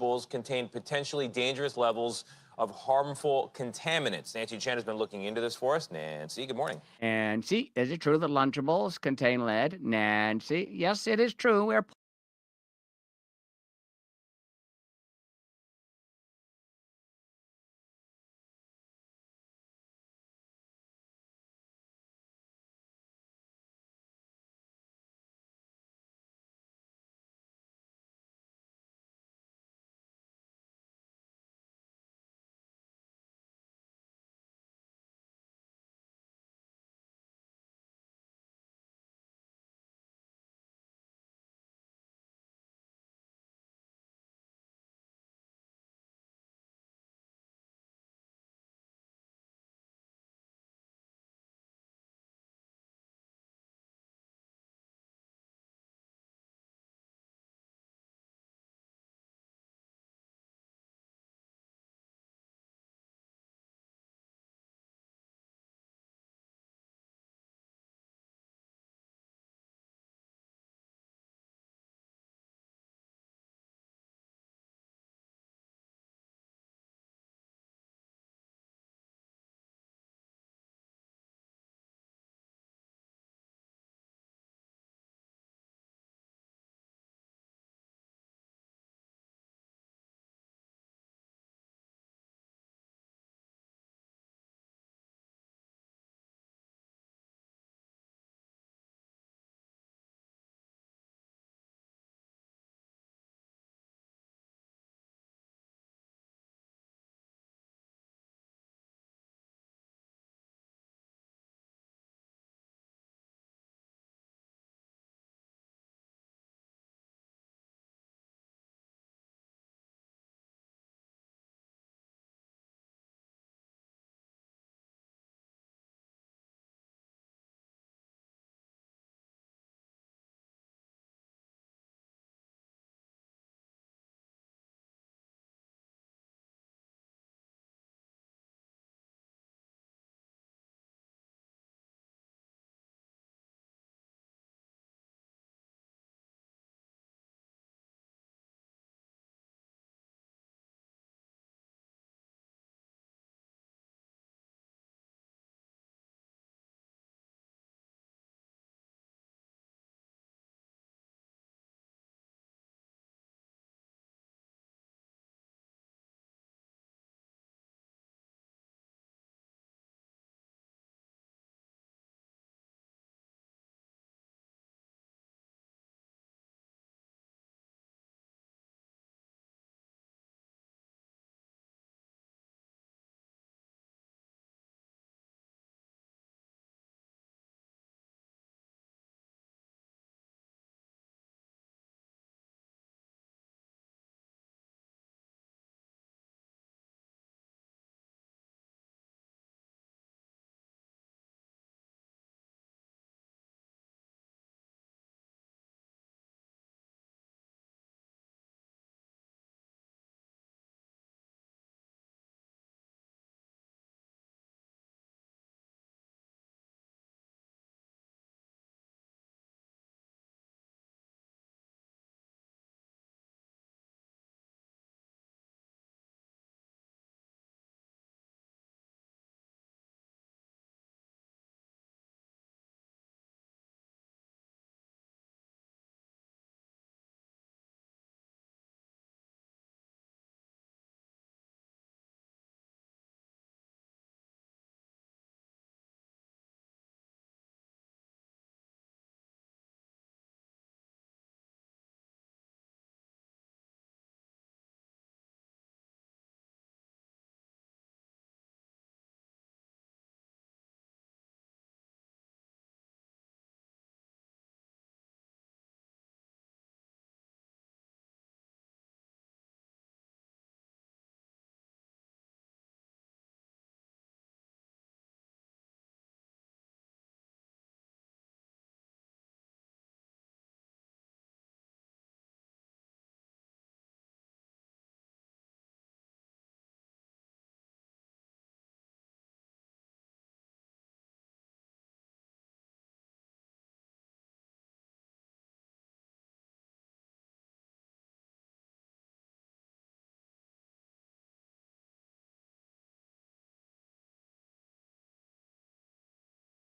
Lunchables contain potentially dangerous levels of harmful contaminants. Nancy Chen has been looking into this for us. Nancy, good morning. Nancy, is it true that Lunchables contain lead? Nancy, yes, it is true. We're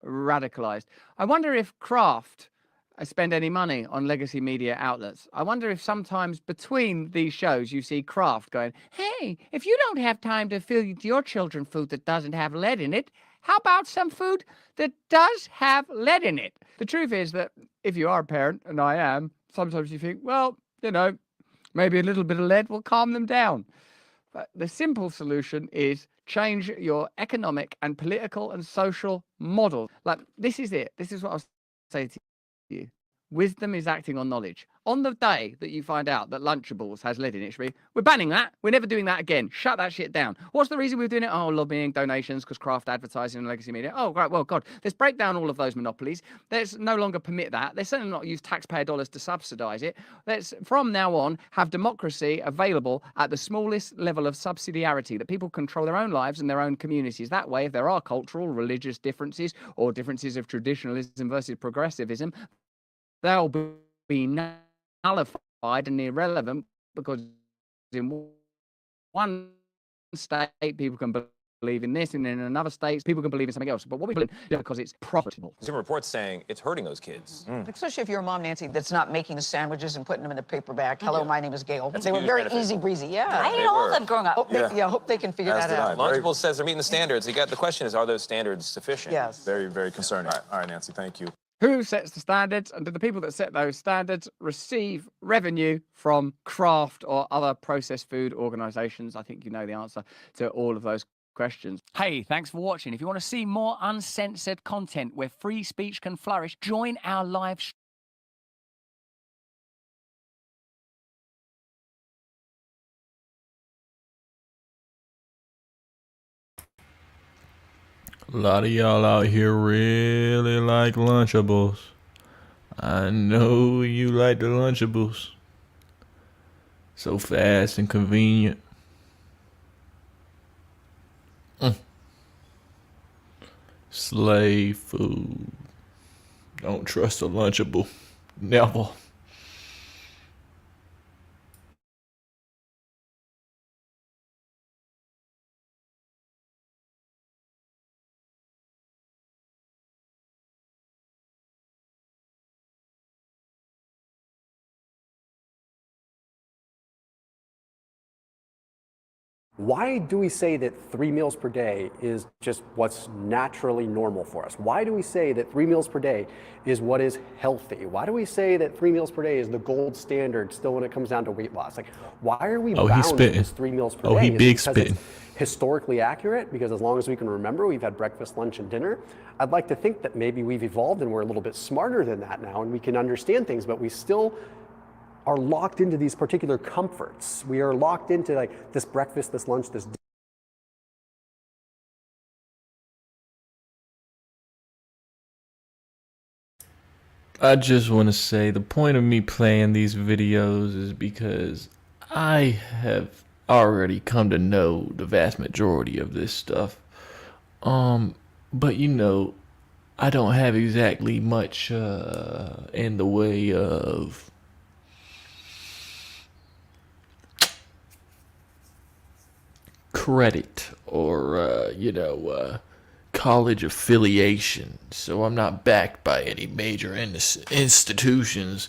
radicalized. I wonder if Kraft spend any money on legacy media outlets. I wonder if sometimes between these shows you see Kraft going, hey, if you don't have time to feed your children food that doesn't have lead in it, how about some food that does have lead in it? The truth is that if you are a parent, and I am, sometimes you think, well, you know, maybe a little bit of lead will calm them down. But the simple solution is change your economic and political and social model. Like, this is it. This is what I'll say to you. Wisdom is acting on knowledge. On the day that you find out that Lunchables has lead in it, we're banning that. We're never doing that again. Shut that shit down. What's the reason we're doing it? Oh, lobbying, donations, because Kraft advertising and legacy media. Oh, right. Well, God, let's break down all of those monopolies. Let's no longer permit that. Let's certainly not use taxpayer dollars to subsidize it. Let's, from now on, have democracy available at the smallest level of subsidiarity, that people control their own lives and their own communities. That way, if there are cultural, religious differences or differences of traditionalism versus progressivism, they'll be nullified and irrelevant, because in one state people can believe in this, and in another state people can believe in something else. But what we believe in, because it's profitable. Some reports saying it's hurting those kids. Especially if you're a mom, Nancy, that's not making the sandwiches and putting them in a paper bag. Hello, my name is Gail. They were very easy breezy. Yeah. I ate all of them growing up. Hope they can figure that out. Lunchables says they're meeting the standards. The question is, are those standards sufficient? Yes. Very, very concerning. All right, Nancy, thank you. Who sets the standards, and do the people that set those standards receive revenue from Kraft or other processed food organizations? I think you know the answer to all of those questions. Hey, thanks for watching. If you want to see more uncensored content where free speech can flourish, join our live stream. A lot of y'all out here really like Lunchables. I know you like the Lunchables. So fast and convenient. Slave food. Don't trust a Lunchable. Never. Why do we say that 3 meals per day is just what's naturally normal for us? Why do we say that 3 meals per day is what is healthy? Why do we say that 3 meals per day is the gold standard still when it comes down to weight loss? Like, why are we bound to this 3 meals per day? He big because spitting. It's historically accurate, because as long as we can remember, we've had breakfast, lunch, and dinner. I'd like to think that maybe we've evolved and we're a little bit smarter than that now, and we can understand things, but we still are locked into these particular comforts. We are locked into like this breakfast, this lunch, this dinner. I just want to say the point of me playing these videos is because I have already come to know the vast majority of this stuff. But you know, I don't have exactly much in the way of credit or college affiliation, so I'm not backed by any major institutions,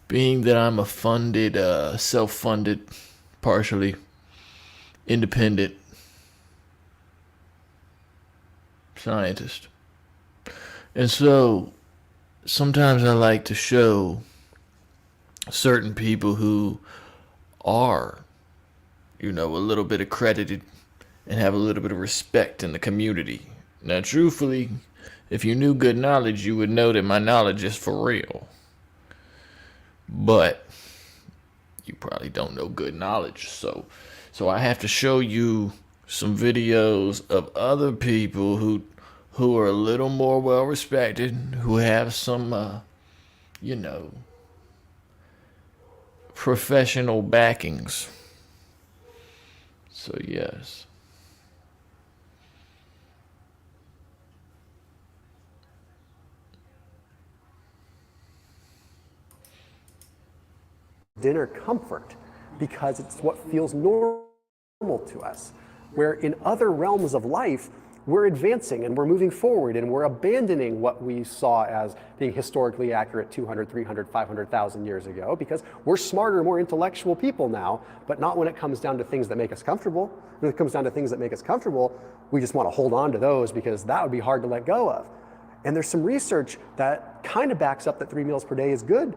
being that I'm a funded, self-funded, partially independent scientist. And so sometimes I like to show certain people who are, a little bit accredited and have a little bit of respect in the community. Now, truthfully, if you knew good knowledge, you would know that my knowledge is for real. But you probably don't know good knowledge, so I have to show you some videos of other people who are a little more well respected, who have some professional backings. So yes. Dinner comfort, because it's what feels normal to us. Where in other realms of life, we're advancing and we're moving forward and we're abandoning what we saw as being historically accurate 200, 300, 500,000 years ago because we're smarter, more intellectual people now, but not when it comes down to things that make us comfortable. When it comes down to things that make us comfortable, we just want to hold on to those because that would be hard to let go of. And there's some research that kind of backs up that 3 meals per day is good.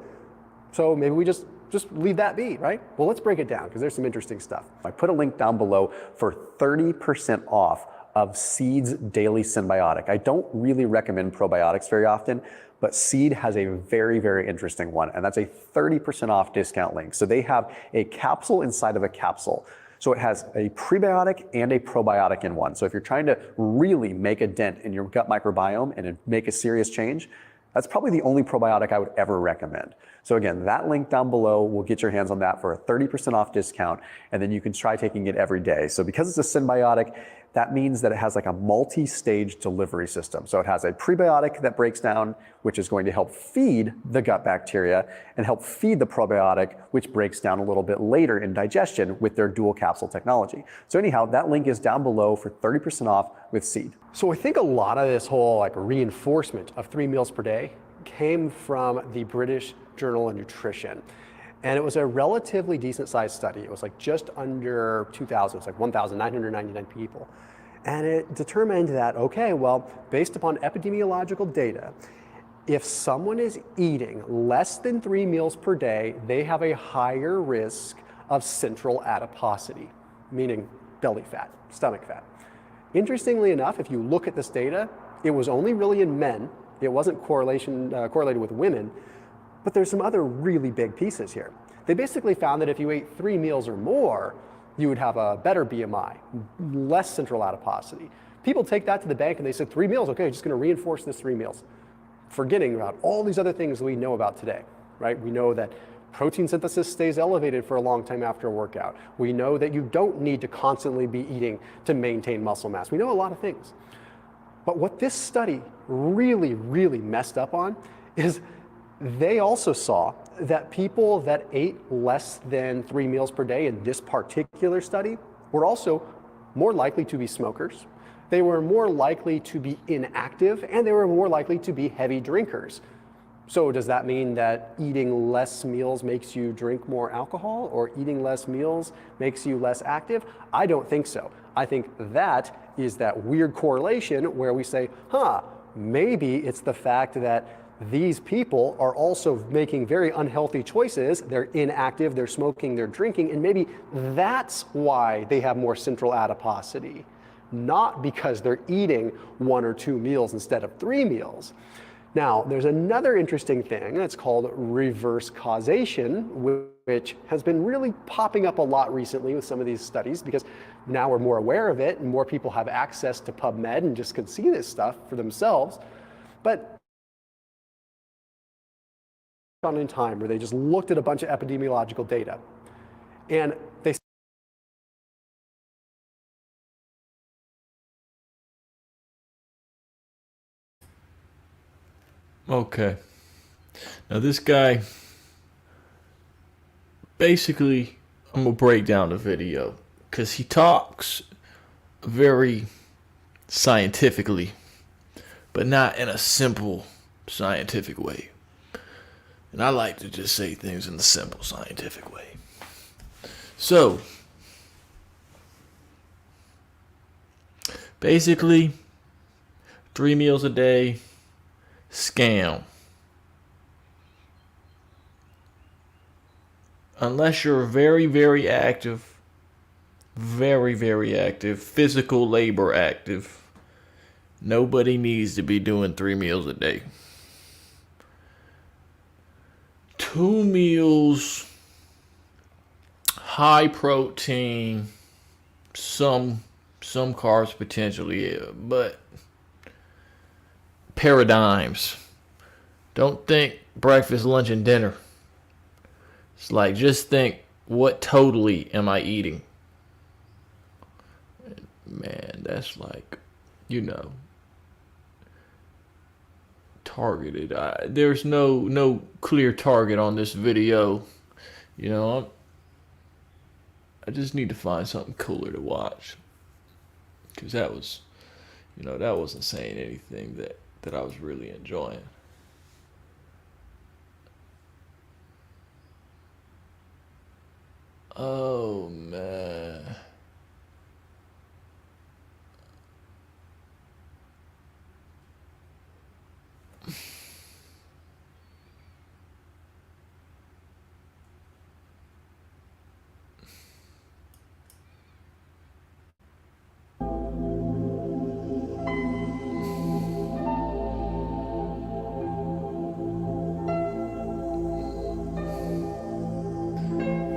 So maybe we just leave that be, right? Well, let's break it down because there's some interesting stuff. I put a link down below for 30% off of Seed's Daily Synbiotic. I don't really recommend probiotics very often, but Seed has a very, very interesting one, and that's a 30% off discount link. So they have a capsule inside of a capsule. So it has a prebiotic and a probiotic in one. So if you're trying to really make a dent in your gut microbiome and make a serious change, that's probably the only probiotic I would ever recommend. So again, that link down below will get your hands on that for a 30% off discount, and then you can try taking it every day. So because it's a synbiotic, that means that it has like a multi-stage delivery system. So it has a prebiotic that breaks down, which is going to help feed the gut bacteria and help feed the probiotic, which breaks down a little bit later in digestion with their dual capsule technology. So anyhow, that link is down below for 30% off with Seed. So I think a lot of this whole reinforcement of 3 meals per day came from the British Journal of Nutrition. And it was a relatively decent sized study. It was just under 2,000, it was 1,999 people. And it determined that, okay, well, based upon epidemiological data, if someone is eating less than 3 meals per day, they have a higher risk of central adiposity, meaning belly fat, stomach fat. Interestingly enough, if you look at this data, it was only really in men. It wasn't correlated with women, but there's some other really big pieces here. They basically found that if you ate 3 meals or more, you would have a better BMI, less central adiposity. People take that to the bank and they said 3 meals, okay, just gonna reinforce this 3 meals, forgetting about all these other things we know about today, right? We know that protein synthesis stays elevated for a long time after a workout. We know that you don't need to constantly be eating to maintain muscle mass. We know a lot of things. But what this study really, really messed up on is they also saw that people that ate less than 3 meals per day in this particular study were also more likely to be smokers. They were more likely to be inactive, and they were more likely to be heavy drinkers. So does that mean that eating less meals makes you drink more alcohol, or eating less meals makes you less active? I don't think so. I think that is that weird correlation where we say, maybe it's the fact that these people are also making very unhealthy choices. They're inactive, they're smoking, they're drinking, and maybe that's why they have more central adiposity, not because they're eating 1 or 2 meals instead of 3 meals. Now, there's another interesting thing that's called reverse causation, which has been really popping up a lot recently with some of these studies because now we're more aware of it and more people have access to PubMed and just can see this stuff for themselves. But in time where they just looked at a bunch of epidemiological data and they Okay. Now this guy, basically, I'm gonna break down the video because he talks very scientifically, but not in a simple scientific way. And I like to just say things in the simple scientific way. So, basically, 3 meals a day, scam. Unless you're very, very active, physical labor active, nobody needs to be doing 3 meals a day. 2 meals, high protein, some carbs potentially, yeah, but paradigms. Don't think breakfast, lunch, and dinner. It's just think, what totally am I eating? Man, that's targeted. There's no clear target on this video. I just need to find something cooler to watch, because that was You know, that wasn't saying anything that I was really enjoying. Oh, man.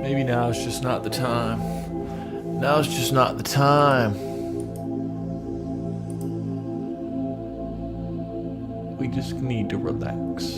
Maybe now is just not the time. Now is just not the time. We just need to relax.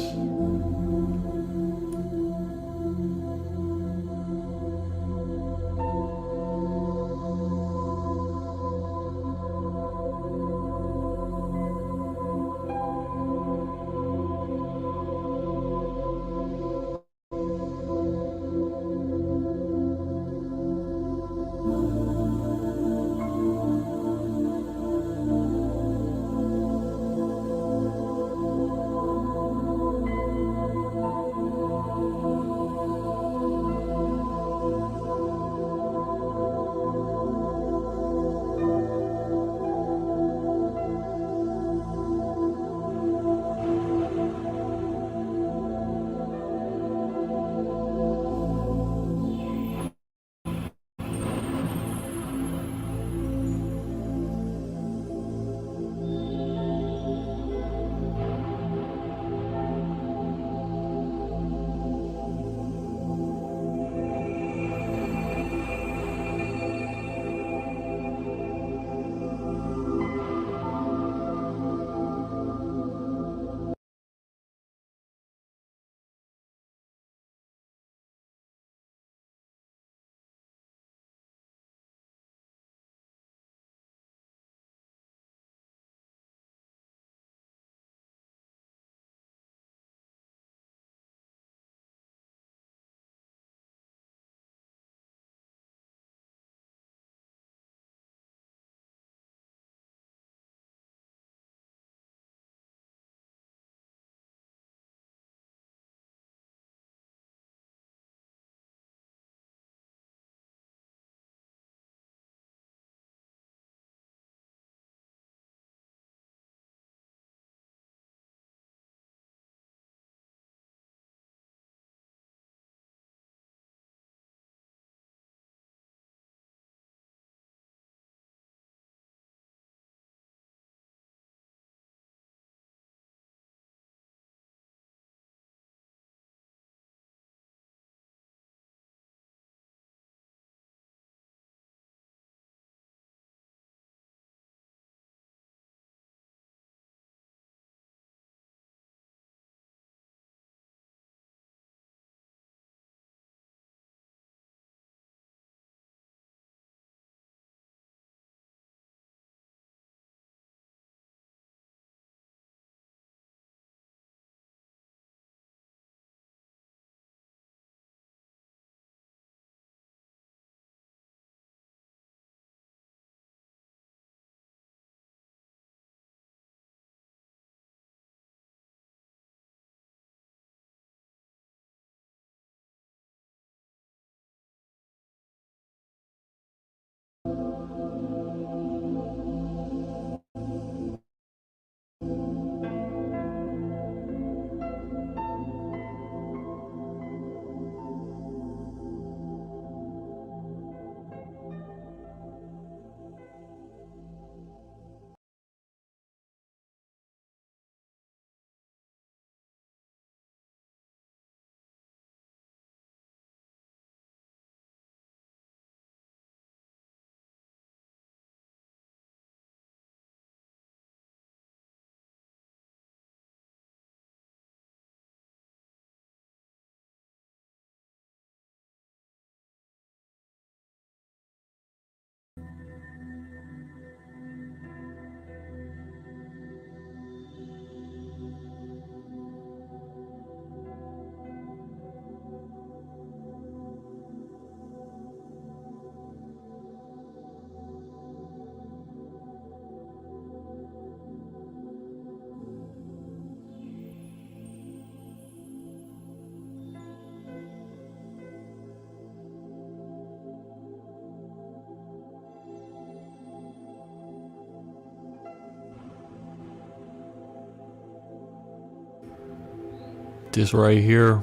This right here,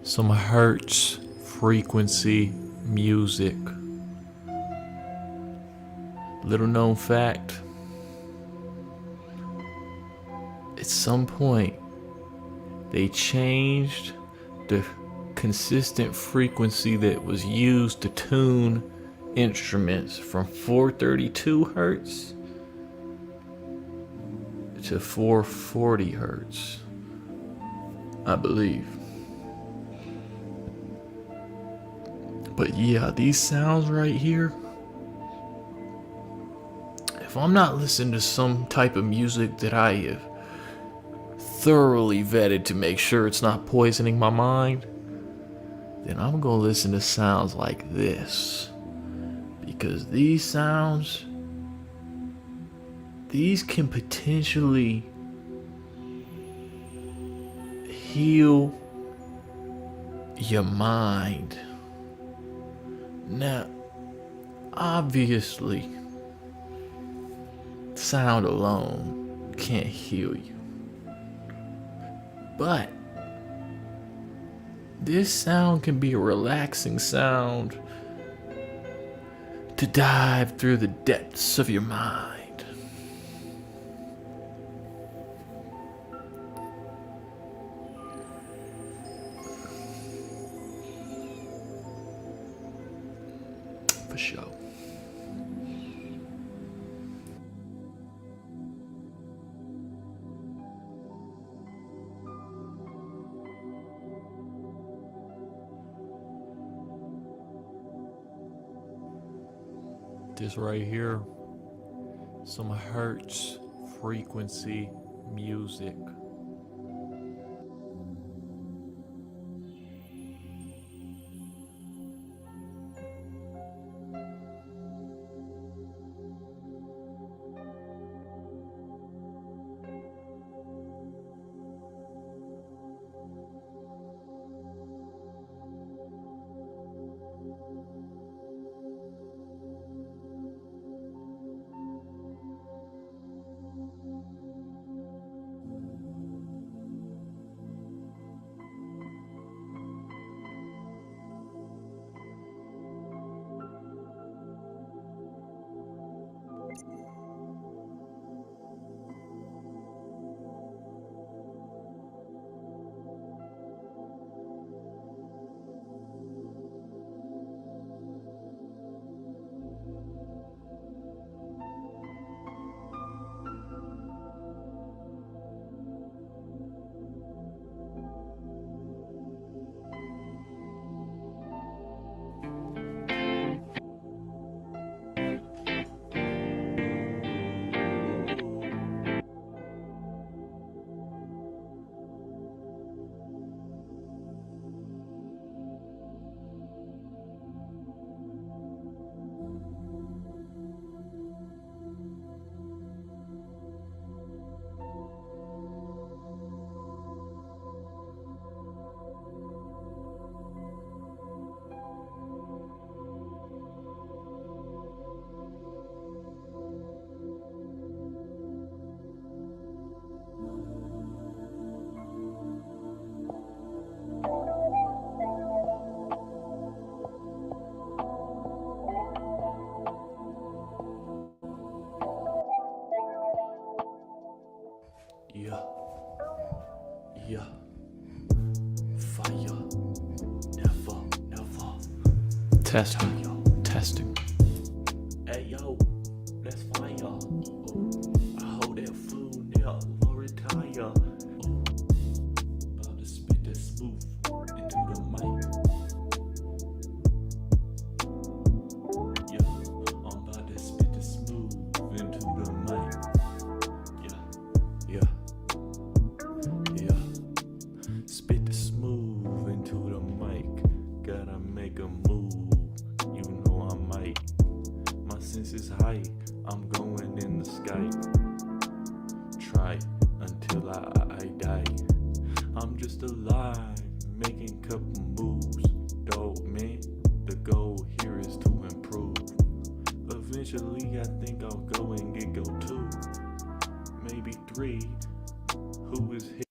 some hertz frequency music. Little known fact, at some point they changed the consistent frequency that was used to tune instruments from 432 hertz to 440 hertz, I believe. But yeah, these sounds right here, if I'm not listening to some type of music that I have thoroughly vetted to make sure it's not poisoning my mind, then I'm gonna listen to sounds like this. Because these sounds, these can potentially heal your mind. Now, obviously, sound alone can't heal you. But this sound can be a relaxing sound to dive through the depths of your mind. For sure. This right here, some hertz frequency music. Yeah. Yeah. Fire. Never, never. Testing. Testing. Hey yo, that's fire. I hold that food now, will retire. About to spit that smooth into the mic. Yeah, I'm about to spit that smooth into the mic. Yeah. Spit the smooth into the mic. Gotta make a move. You know I might. My senses high. I'm going in the sky. Try until I die. I'm just alive, making couple moves. Dope man, the goal here is to improve. Eventually I think I'll go and get go 2, maybe 3. Who is here?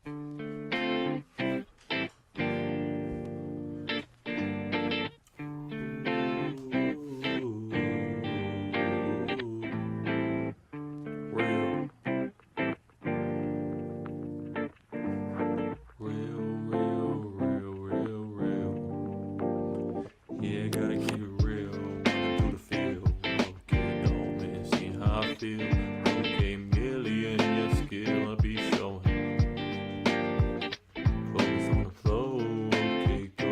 Real. Real. Yeah, gotta keep it real. Wanna do the feel. Okay, don't miss. See how I feel. Okay, million your skill I'll be showing. Clothes on the floor. Okay, go.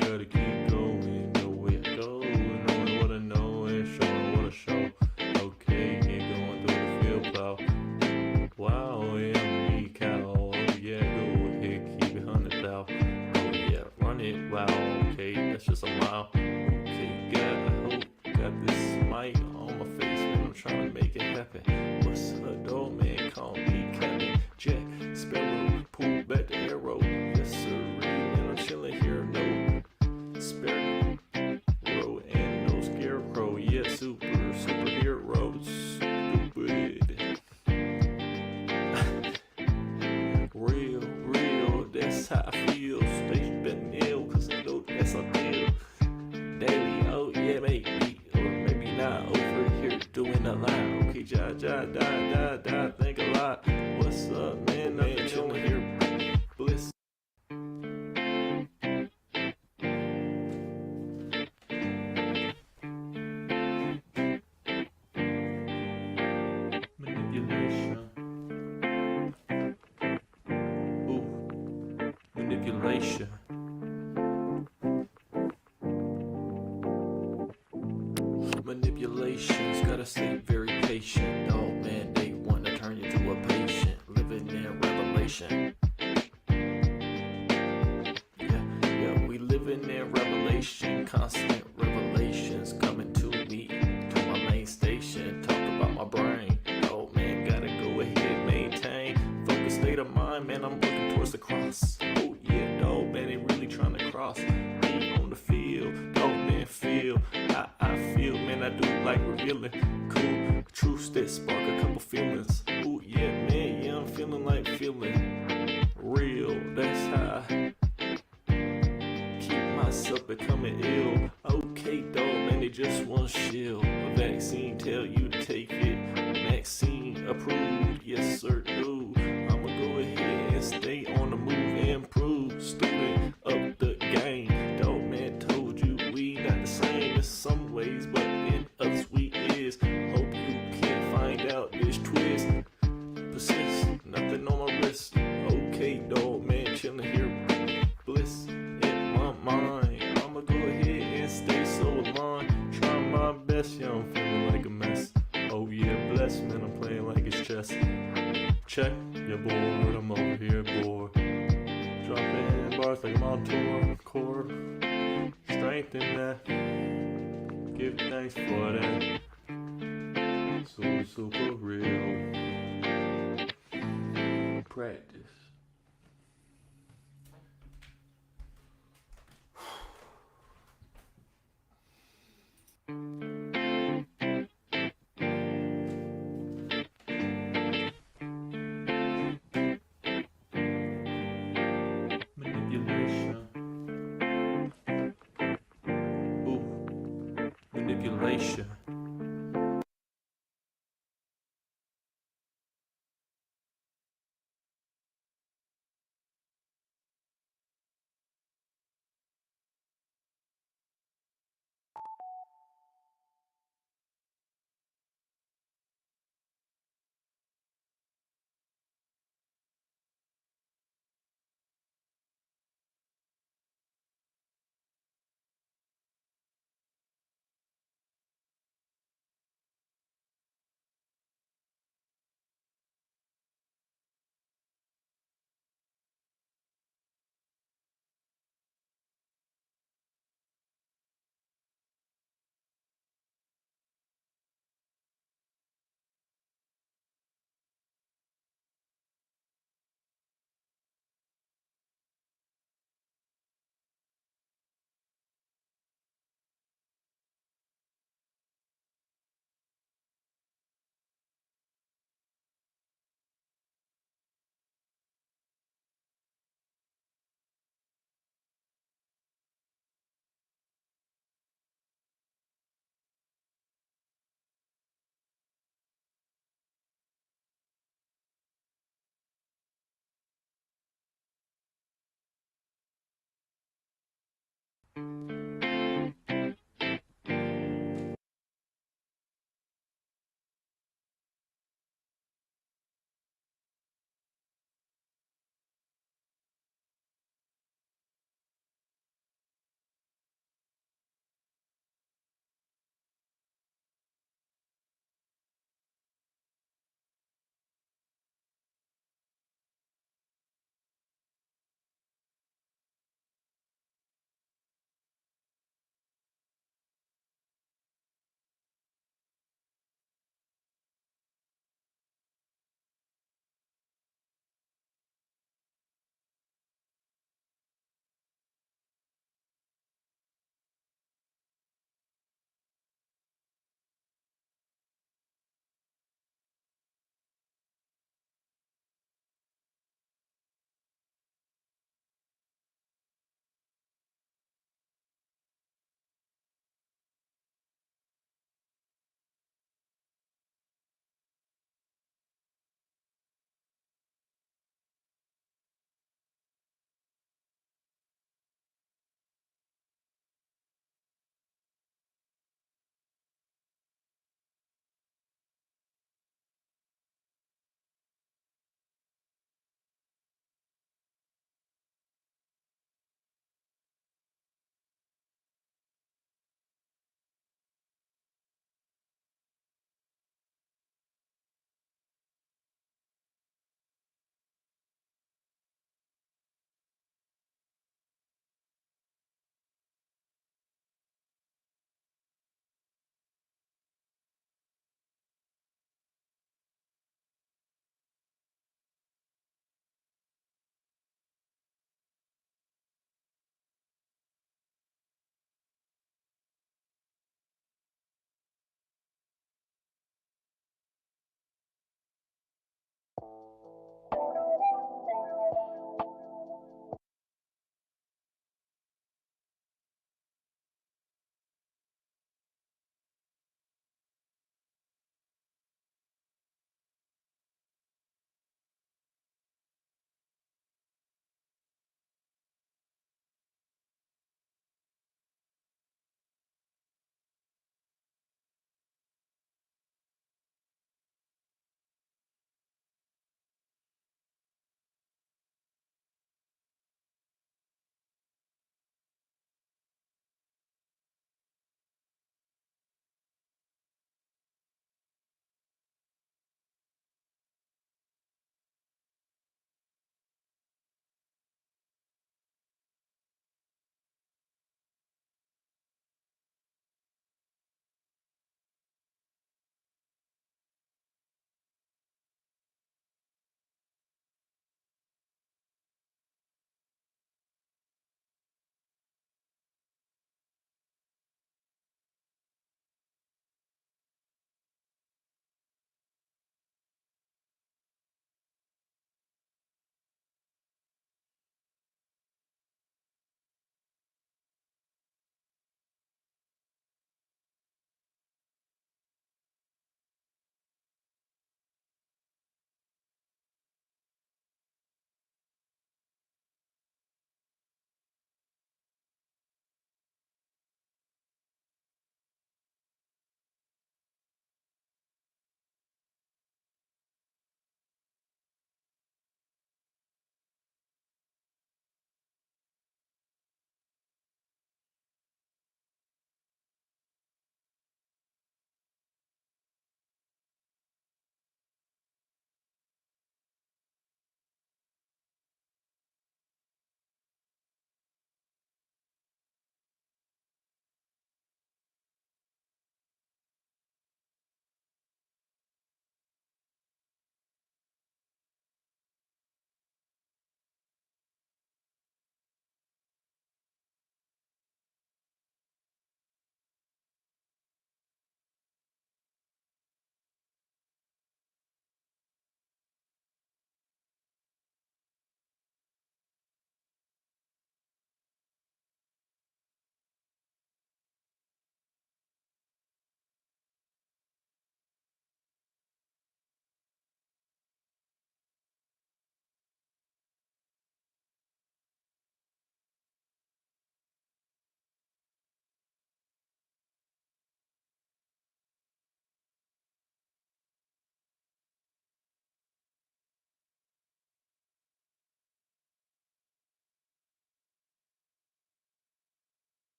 Gotta keep going. Know where to go. Knowing what I know and showing what I show. Okay, yeah, going through the field plow. Wow, yeah, I'm a cow. Oh yeah, go ahead, keep it 100,000. Oh yeah, run it. Wow, okay, that's just a mile. Okay, got this mic on my face, man. I'm trying to make it happen. What's up, dog, man? Call me Captain Jack Sparrow. Pull back the arrow. Yes, sir. Man, I'm chilling here. No sparrow and no scarecrow. Yeah, superheroes. Stupid. Real, that's how I feel. Stay been ill, cause I know that's a deal. Daily, oh yeah, maybe, or maybe not. Over here doing a lot. Okay, die, think a lot. What's up, man? I'm chilling here, bliss. Manipulation. Ooh, manipulation. Manipulations, gotta stay very patient. Oh man, they wanna turn you to a patient. Living in revelation. Yeah, we living in revelation. Constant revelations coming to me, to my main station. Talk about my brain. Oh man, gotta go ahead, maintain. Focus state of mind, man, I'm looking towards the cross. Oh yeah, dog, man, they really trying to cross me on the field. Dog, man, feel I feel, man, I do like revealing cool truths that spark a couple feelings. Oh yeah, man, yeah, I'm feeling like feeling real. That's how I keep myself becoming ill. Okay, dog, man, they just want shield. A vaccine tell you to take it. Vaccine approved, yes sir, do. I'ma go ahead and stay on the move and improve. Student of the game. Dog, man, told you we not the same in some ways, but in others we is. Hope you can find out this twist. Persist, nothing on my wrist. Okay, dog, man, chilling here. Bliss in my mind. I'ma go ahead and stay so aligned. Trying my best, yeah, I'm feeling like a mess. Oh yeah, bless, man, I'm playing like it's chess. Check, you're bored, I'm over here bored. Dropping bars like I'm on tour, chord. Strengthen that. Give thanks for that. So super real. Practice. Manipulation. Ooh, manipulation.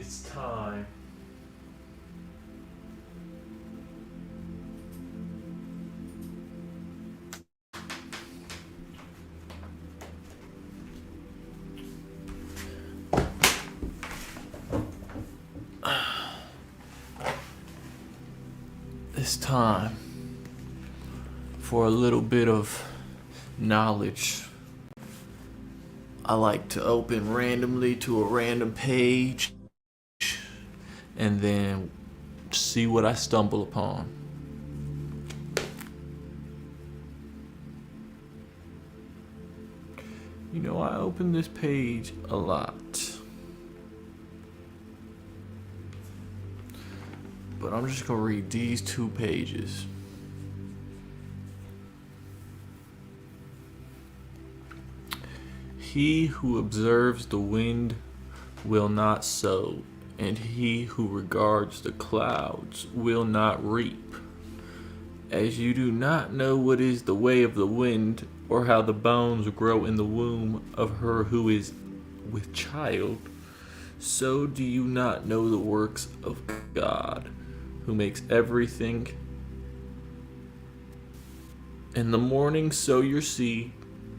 It's time. It's time for a little bit of knowledge. I like to open randomly to a random page and then see what I stumble upon. You know, I open this page a lot. But I'm just gonna read these 2 pages. He who observes the wind will not sow, and he who regards the clouds will not reap. As you do not know what is the way of the wind, or how the bones grow in the womb of her who is with child, so do you not know the works of God, who makes everything. In the morning sow your seed,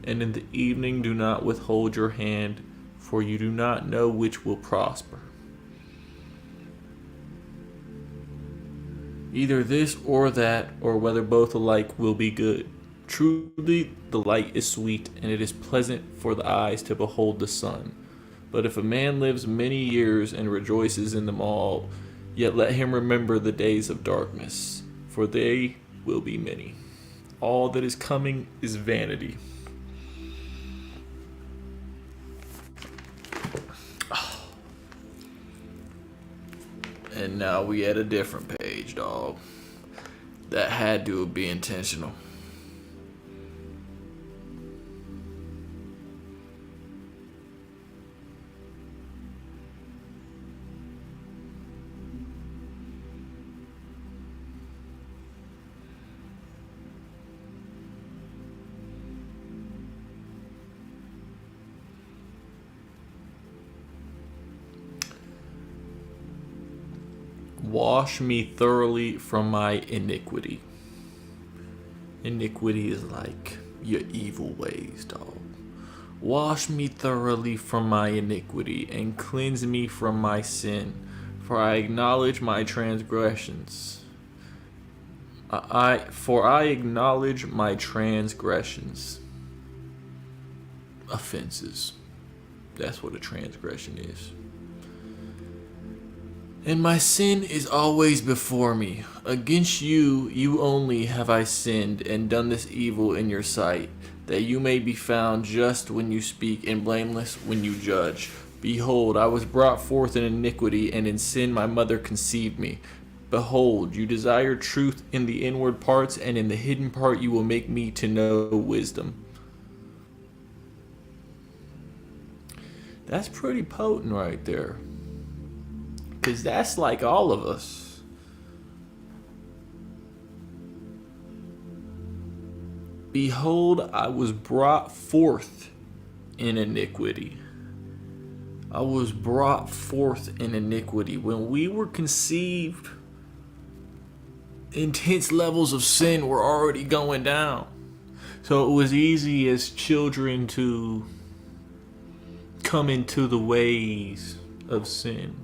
and in the evening do not withhold your hand, for you do not know which will prosper. Either this or that, or whether both alike will be good. Truly, the light is sweet, and it is pleasant for the eyes to behold the sun. But if a man lives many years and rejoices in them all, yet let him remember the days of darkness, for they will be many. All that is coming is vanity. And now we at a different page, dog. That had to be intentional. Wash me thoroughly from my iniquity. Iniquity is like your evil ways, dog. Wash me thoroughly from my iniquity and cleanse me from my sin, for I acknowledge my transgressions. I acknowledge my transgressions. Offenses. That's what a transgression is. And my sin is always before me. Against you, you only have I sinned and done this evil in your sight, that you may be found just when you speak and blameless when you judge. Behold, I was brought forth in iniquity, and in sin my mother conceived me. Behold, you desire truth in the inward parts, and in the hidden part you will make me to know wisdom. That's pretty potent right there. Because that's like all of us. Behold, I was brought forth in iniquity. I was brought forth in iniquity. When we were conceived, intense levels of sin were already going down. So it was easy as children to come into the ways of sin.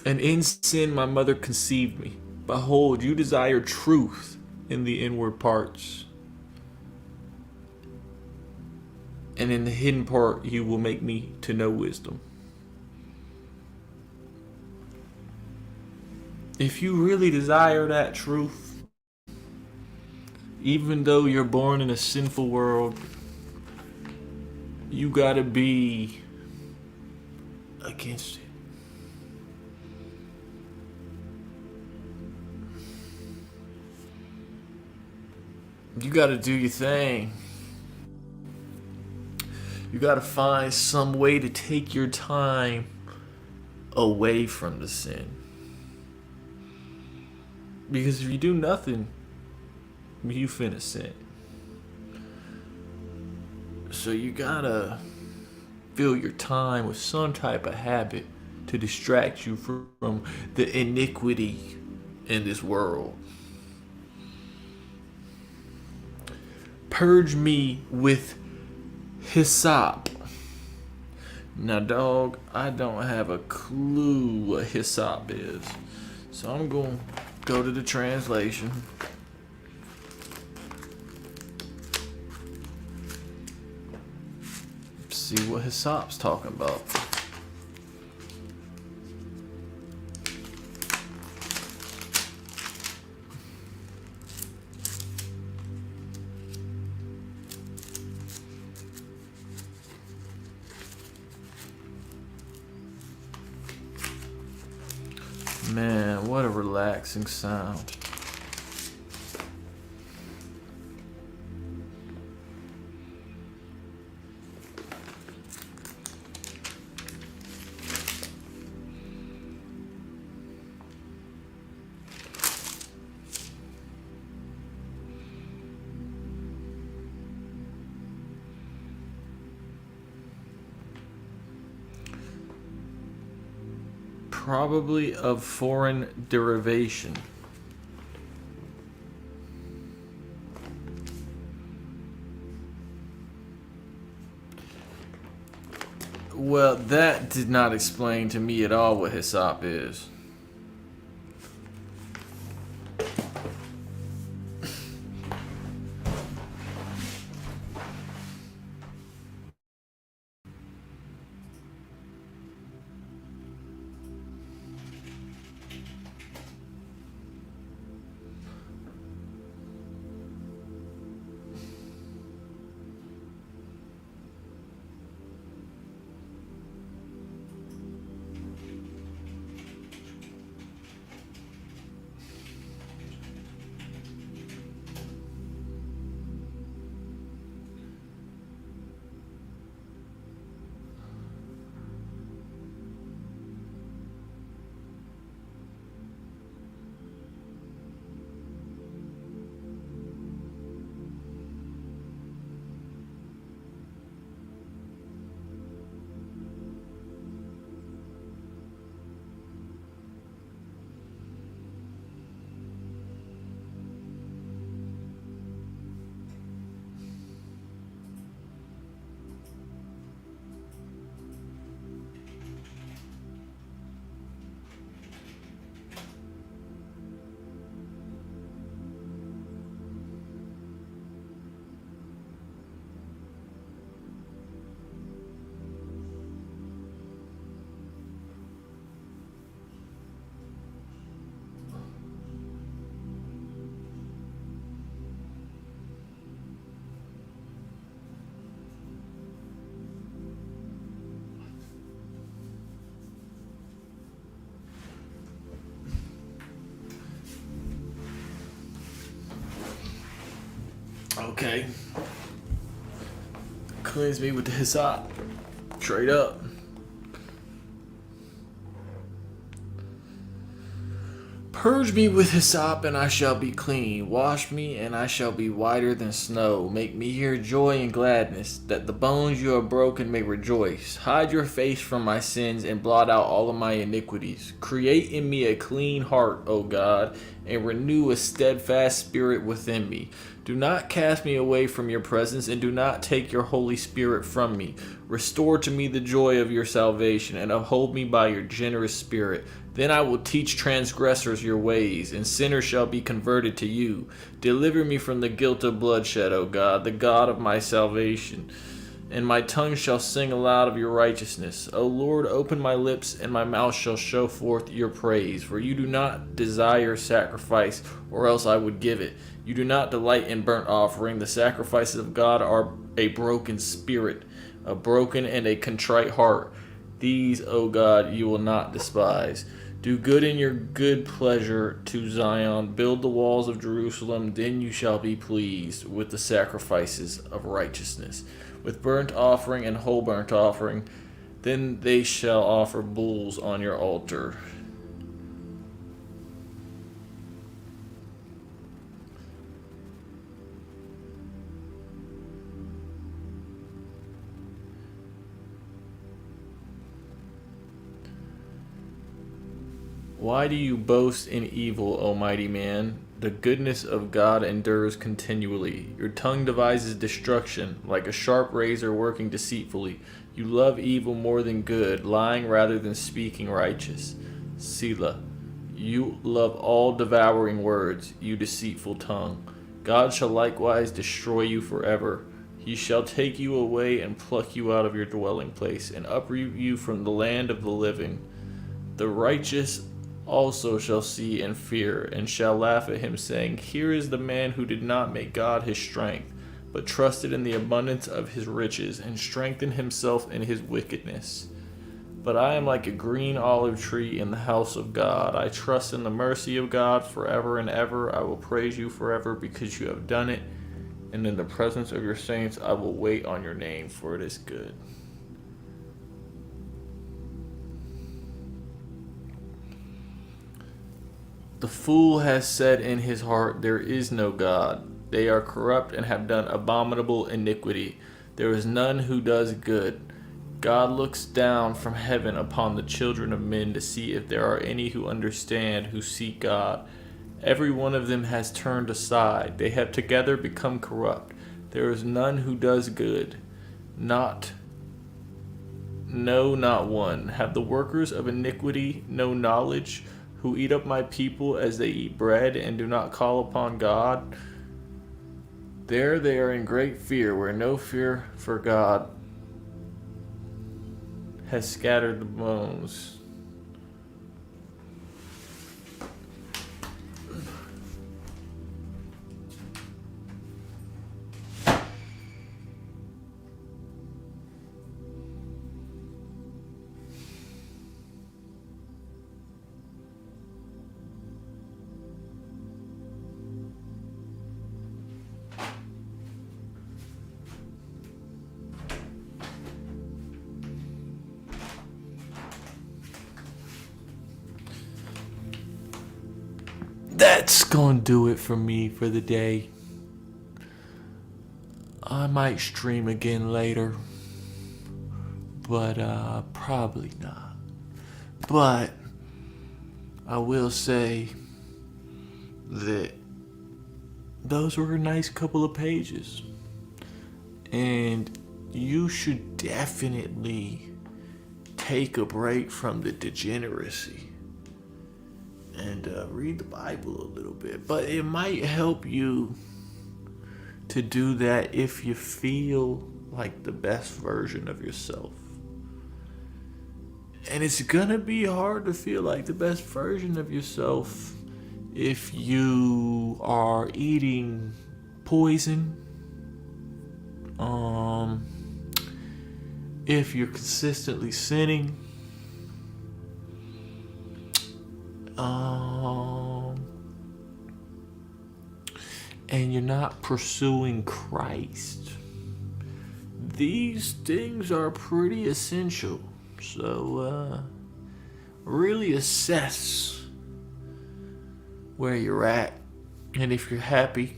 And in sin my mother conceived me. Behold, you desire truth in the inward parts, and in the hidden part you will make me to know wisdom. If you really desire that truth, even though you're born in a sinful world, you gotta be against it. You gotta do your thing. You gotta find some way to take your time away from the sin. Because if you do nothing, you finna sin. So you gotta fill your time with some type of habit to distract you from the iniquity in this world. Purge me with hyssop. Now, dog, I don't have a clue what hyssop is. So I'm going to go to the translation. See what hyssop's talking about. Man, what a relaxing sound. Probably of foreign derivation. Well, that did not explain to me at all what hyssop is. Okay. Cleanse me with the hyssop. Straight up. Purge me with hyssop, and I shall be clean. Wash me, and I shall be whiter than snow. Make me hear joy and gladness, that the bones you have broken may rejoice. Hide your face from my sins, and blot out all of my iniquities. Create in me a clean heart, O God, and renew a steadfast spirit within me. Do not cast me away from your presence, and do not take your Holy Spirit from me. Restore to me the joy of your salvation, and uphold me by your generous spirit. Then I will teach transgressors your ways, and sinners shall be converted to you. Deliver me from the guilt of bloodshed, O God, the God of my salvation. And my tongue shall sing aloud of your righteousness. O Lord, open my lips, and my mouth shall show forth your praise. For you do not desire sacrifice, or else I would give it. You do not delight in burnt offering. The sacrifices of God are a broken spirit, a broken and a contrite heart. These, O God, you will not despise. Do good in your good pleasure to Zion. Build the walls of Jerusalem. Then you shall be pleased with the sacrifices of righteousness, with burnt offering and whole burnt offering. Then they shall offer bulls on your altar. Why do you boast in evil, O mighty man? The goodness of God endures continually. Your tongue devises destruction, like a sharp razor working deceitfully. You love evil more than good, lying rather than speaking righteous. Selah. You love all devouring words, you deceitful tongue. God shall likewise destroy you forever. He shall take you away and pluck you out of your dwelling place, and uproot you from the land of the living. The righteous also shall see and fear, and shall laugh at him, saying, Here is the man who did not make God his strength, but trusted in the abundance of his riches, and strengthened himself in his wickedness. But I am like a green olive tree in the house of God. I trust in the mercy of God forever and ever. I will praise you forever because you have done it. And in the presence of your saints, I will wait on your name, for it is good. The fool has said in his heart, There is no God. They are corrupt and have done abominable iniquity. There is none who does good. God looks down from heaven upon the children of men to see if there are any who understand, who seek God. Every one of them has turned aside. They have together become corrupt. There is none who does good. No, not one. Have the workers of iniquity no knowledge, who eat up my people as they eat bread and do not call upon God? There they are in great fear, where no fear for God has scattered the bones. That's gonna do it for me for the day. I might stream again later, but probably not. But I will say that those were a nice couple of pages, and you should definitely take a break from the degeneracy and read the Bible a little bit. But it might help you to do that if you feel like the best version of yourself. And it's gonna be hard to feel like the best version of yourself if you are eating poison, if you're consistently sinning, and you're not pursuing Christ. These things are pretty essential. So, really assess where you're at and if you're happy.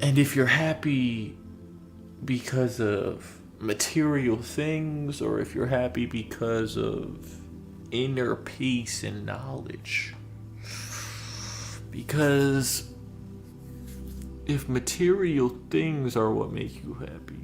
And if you're happy because of material things, or if you're happy because of inner peace and knowledge. Because if material things are what make you happy,